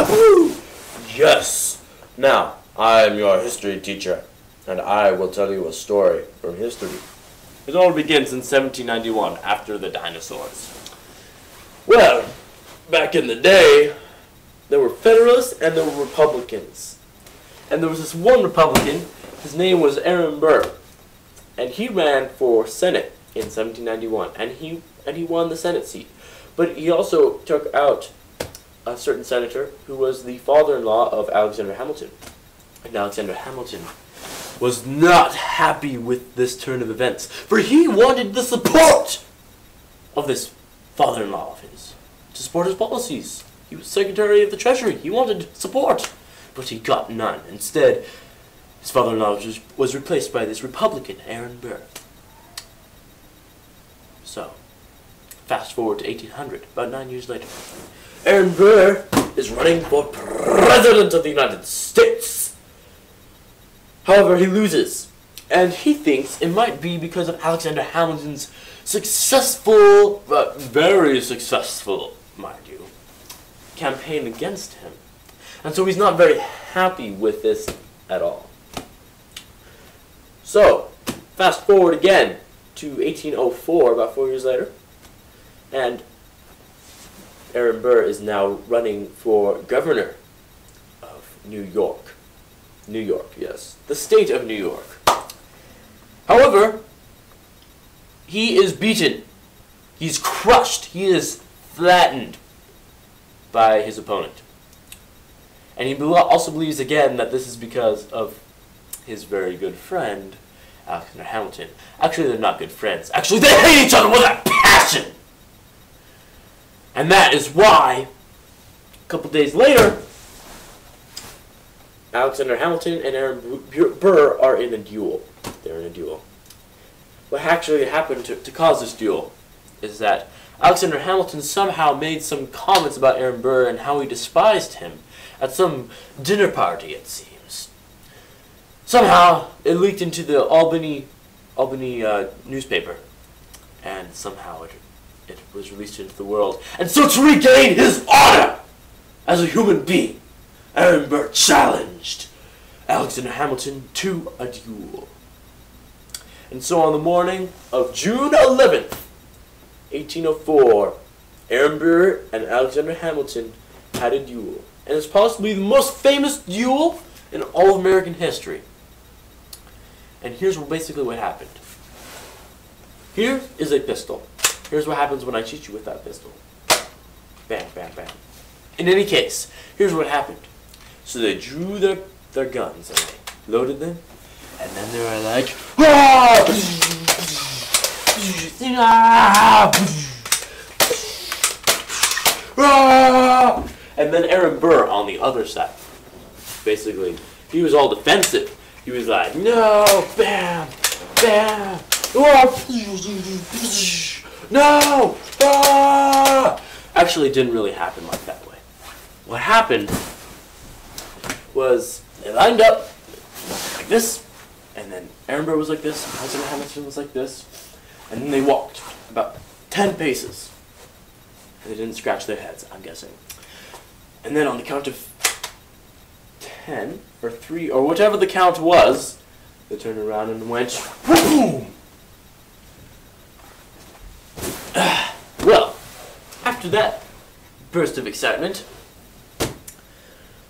Woo! Yes! Now, I am your history teacher, and I will tell you a story from history. It all begins in 1791, after the dinosaurs. Well, back in the day, there were Federalists and there were Republicans. And there was this one Republican, his name was Aaron Burr, and he ran for Senate in 1791, and he won the Senate seat. But he also took out a certain senator who was the father-in-law of Alexander Hamilton. And Alexander Hamilton was not happy with this turn of events, for he wanted the support of this father-in-law of his to support his policies. He was Secretary of the Treasury. He wanted support, but he got none. Instead, his father-in-law was replaced by this Republican, Aaron Burr. So, fast forward to 1800, about 9 years later. Aaron Burr is running for President of the United States. However, he loses, and he thinks it might be because of Alexander Hamilton's successful, very successful, mind you, campaign against him. And so he's not very happy with this at all. So, fast forward again to 1804, about 4 years later, and Aaron Burr is now running for governor of New York. New York, yes. The state of New York. However, he is beaten. He's crushed. He is flattened by his opponent. And he also believes again that this is because of his very good friend, Alexander Hamilton. Actually, they're not good friends. Actually, they hate each other with a passion! And that is why, a couple days later, Alexander Hamilton and Aaron Burr are in a duel. They're in a duel. What actually happened to cause this duel is that Alexander Hamilton somehow made some comments about Aaron Burr and how he despised him at some dinner party, it seems. Somehow, it leaked into the Albany newspaper, and somehow it was released into the world. And so to regain his honor as a human being, Aaron Burr challenged Alexander Hamilton to a duel. And so on the morning of June 11th, 1804, Aaron Burr and Alexander Hamilton had a duel. And it's possibly the most famous duel in all of American history. And here's basically what happened. Here is a pistol. Here's what happens when I cheat you with that pistol. Bam, bam, bam. In any case, here's what happened. So they drew their guns and they loaded them, and then they were like, "Ah!" Ah! And then Aaron Burr on the other side, basically, he was all defensive. He was like, "No, bam, bam, no, ah!" Actually, it didn't really happen like that way. What happened was they lined up like this, and then Aaron Burr was like this, and Alexander Hamilton was like this, and then they walked about 10 paces. And they didn't scratch their heads, I'm guessing. And then on the count of 10, or 3, or whatever the count was, they turned around and went, boom! Well, after that burst of excitement,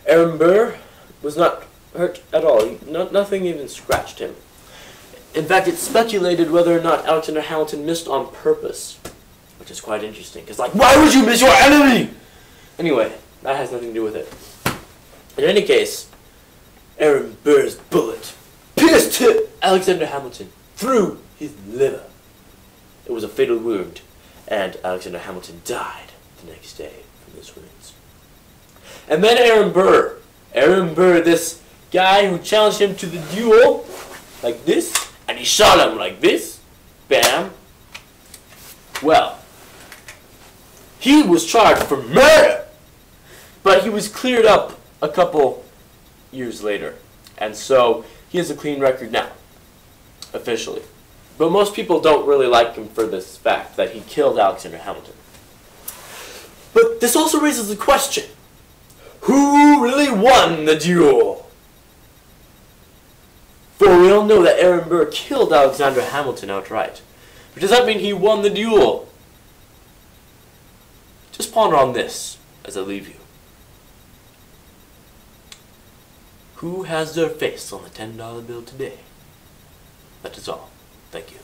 Aaron Burr was not hurt at all. Nothing even scratched him. In fact, it's speculated whether or not Alexander Hamilton missed on purpose, which is quite interesting. Because, like, why would you miss your enemy? Anyway, that has nothing to do with it. In any case, Aaron Burr's bullet pierced Alexander Hamilton through his liver. It was a fatal wound, and Alexander Hamilton died the next day from this wounds. And then Aaron Burr, this guy who challenged him to the duel, like this, and he shot him like this, bam. Well, he was charged for murder, but he was cleared up a couple years later, and so he has a clean record now, officially. But most people don't really like him for this fact that he killed Alexander Hamilton. But this also raises the question, Who really won the duel? For we all know that Aaron Burr killed Alexander Hamilton outright. But does that mean he won the duel? Just ponder on this as I leave you. Who has their face on the $10 bill today? That is all. Thank you.